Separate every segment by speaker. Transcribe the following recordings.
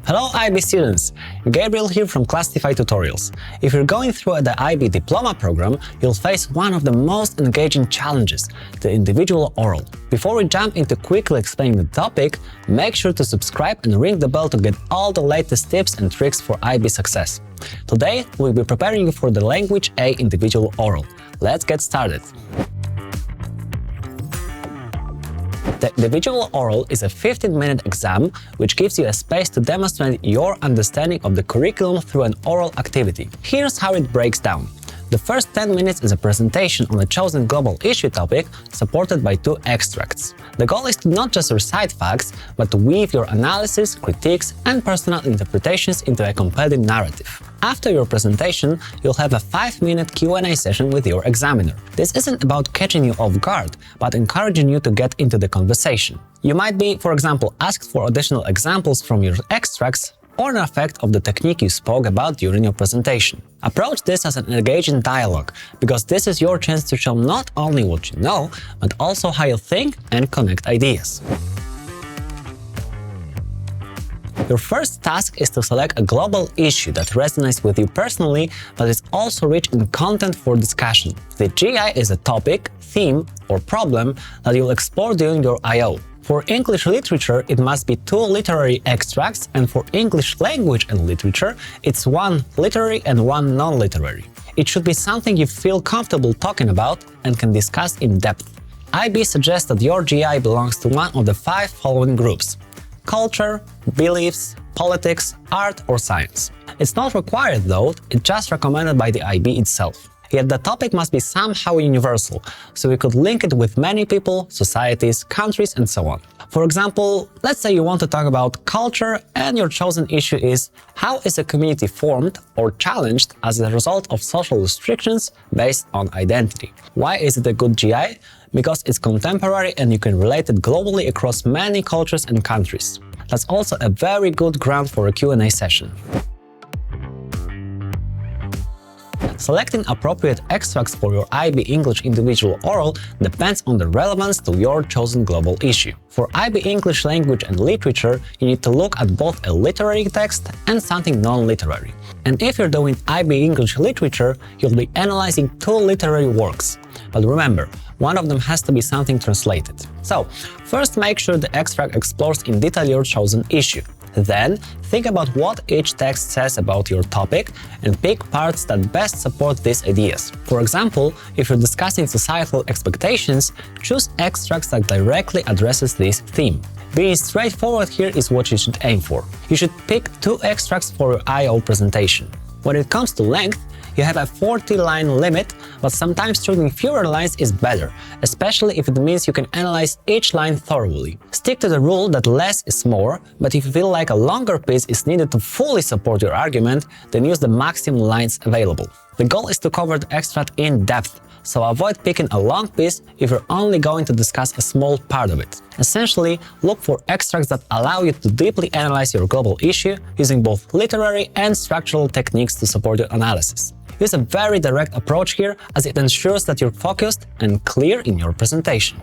Speaker 1: Hello IB students! Gabriel here from Clastify Tutorials. If you're going through the IB diploma program, you'll face one of the most engaging challenges, the individual oral. Before we jump into quickly explaining the topic, make sure to subscribe and ring the bell to get all the latest tips and tricks for IB success. Today, we'll be preparing you for the Language A individual oral. Let's get started! The individual oral is a 15-minute exam which gives you a space to demonstrate your understanding of the curriculum through an oral activity. Here's how it breaks down. The first 10 minutes is a presentation on a chosen global issue topic, supported by 2 extracts. The goal is to not just recite facts, but to weave your analysis, critiques, and personal interpretations into a compelling narrative. After your presentation, you'll have a 5-minute Q&A session with your examiner. This isn't about catching you off guard, but encouraging you to get into the conversation. You might be, for example, asked for additional examples from your extracts or an effect of the technique you spoke about during your presentation. Approach this as an engaging dialogue, because this is your chance to show not only what you know, but also how you think and connect ideas. Your first task is to select a global issue that resonates with you personally, but is also rich in content for discussion. The GI is a topic, theme, or problem that you'll explore during your I.O. For English literature, it must be 2 literary extracts, and for English language and literature, it's 1 literary and 1 non-literary. It should be something you feel comfortable talking about and can discuss in depth. IB suggests that your GI belongs to one of the 5 following groups: culture, beliefs, politics, art, or science. It's not required though, it's just recommended by the IB itself. Yet the topic must be somehow universal, so we could link it with many people, societies, countries, and so on. For example, let's say you want to talk about culture and your chosen issue is: how is a community formed or challenged as a result of social restrictions based on identity? Why is it a good GI? Because it's contemporary and you can relate it globally across many cultures and countries. That's also a very good ground for a Q&A session. Selecting appropriate extracts for your IB English individual oral depends on the relevance to your chosen global issue. For IB English language and literature, you need to look at both a literary text and something non-literary. And if you're doing IB English literature, you'll be analyzing 2 literary works. But remember, one of them has to be something translated. So, first make sure the extract explores in detail your chosen issue. Then, think about what each text says about your topic and pick parts that best support these ideas. For example, if you're discussing societal expectations, choose extracts that directly addresses this theme. Being straightforward here is what you should aim for. You should pick 2 extracts for your I.O. presentation. When it comes to length, you have a 40-line limit, but sometimes choosing fewer lines is better, especially if it means you can analyze each line thoroughly. Stick to the rule that less is more, but if you feel like a longer piece is needed to fully support your argument, then use the maximum lines available. The goal is to cover the extract in depth, so avoid picking a long piece if you're only going to discuss a small part of it. Essentially, look for extracts that allow you to deeply analyze your global issue using both literary and structural techniques to support your analysis. Use a very direct approach here, as it ensures that you're focused and clear in your presentation.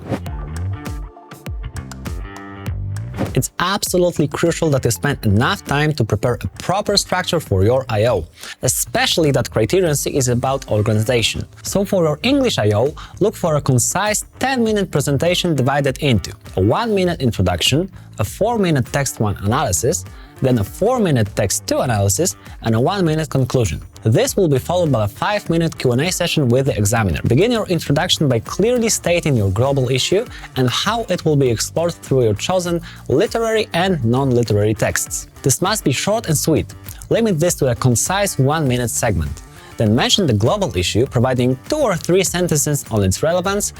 Speaker 1: It's absolutely crucial that you spend enough time to prepare a proper structure for your I.O., especially that Criterion C is about organization. So for your English I.O., look for a concise 10-minute presentation divided into a 1-minute introduction, a 4-minute text 1 analysis, then a 4-minute text 2 analysis, and a 1-minute conclusion. This will be followed by a 5-minute Q&A session with the examiner. Begin your introduction by clearly stating your global issue and how it will be explored through your chosen literary and non-literary texts. This must be short and sweet. Limit this to a concise 1-minute segment. Then mention the global issue, providing 2 or 3 sentences on its relevance.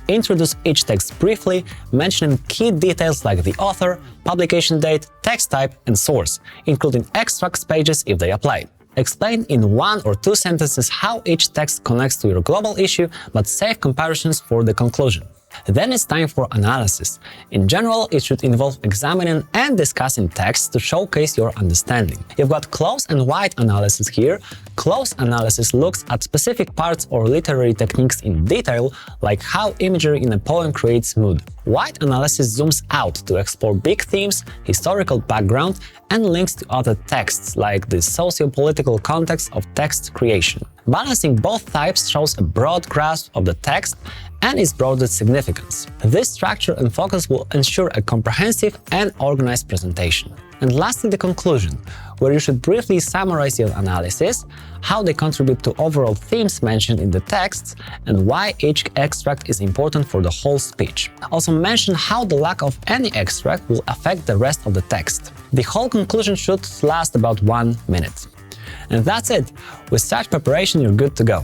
Speaker 1: Introduce each text briefly, mentioning key details like the author, publication date, text type, and source, including extracts pages if they apply. Explain in 1 or 2 sentences how each text connects to your global issue, but save comparisons for the conclusion. Then it's time for analysis. In general, it should involve examining and discussing texts to showcase your understanding. You've got close and wide analysis here, Close analysis looks at specific parts or literary techniques in detail, like how imagery in a poem creates mood. Wide analysis zooms out to explore big themes, historical background, and links to other texts, like the socio-political context of text creation. Balancing both types shows a broad grasp of the text and its broadest significance. This structure and focus will ensure a comprehensive and organized presentation. And lastly, the conclusion, where you should briefly summarize your analysis, how they contribute to overall themes mentioned in the texts, and why each extract is important for the whole speech. Also mention how the lack of any extract will affect the rest of the text. The whole conclusion should last about 1 minute. And that's it! With such preparation, you're good to go.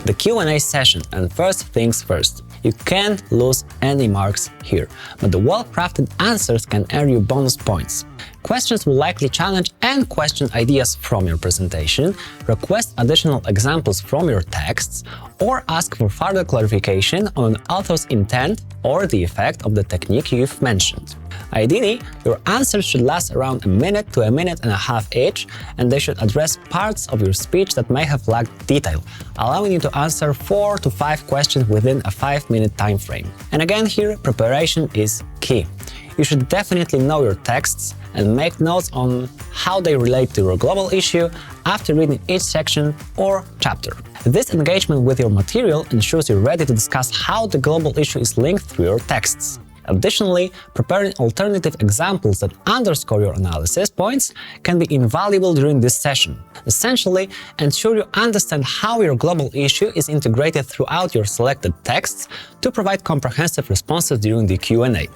Speaker 1: The Q&A session, and first things first. You can't lose any marks here, but the well-crafted answers can earn you bonus points. Questions will likely challenge and question ideas from your presentation, request additional examples from your texts, or ask for further clarification on an author's intent or the effect of the technique you've mentioned. Ideally, your answers should last around 1 minute to 1.5 minutes each, and they should address parts of your speech that may have lacked detail, allowing you to answer 4 to 5 questions within a 5-minute time frame. And again here, preparation is key. You should definitely know your texts and make notes on how they relate to your global issue after reading each section or chapter. This engagement with your material ensures you're ready to discuss how the global issue is linked through your texts. Additionally, preparing alternative examples that underscore your analysis points can be invaluable during this session. Essentially, ensure you understand how your global issue is integrated throughout your selected texts to provide comprehensive responses during the Q&A.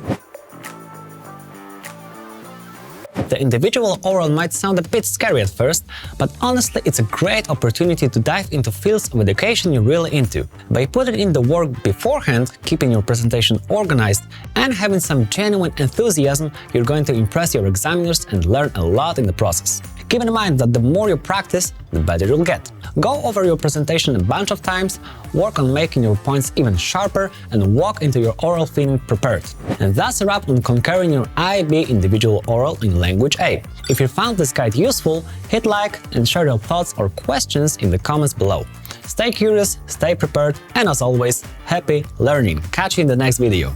Speaker 1: The individual oral might sound a bit scary at first, but honestly it's a great opportunity to dive into fields of education you're really into. By putting in the work beforehand, keeping your presentation organized, and having some genuine enthusiasm, you're going to impress your examiners and learn a lot in the process. Keep in mind that the more you practice, the better you'll get. Go over your presentation a bunch of times, work on making your points even sharper, and walk into your oral feeling prepared. And that's a wrap on conquering your IB individual oral in Language A. If you found this guide useful, hit like and share your thoughts or questions in the comments below. Stay curious, stay prepared, and as always, happy learning! Catch you in the next video.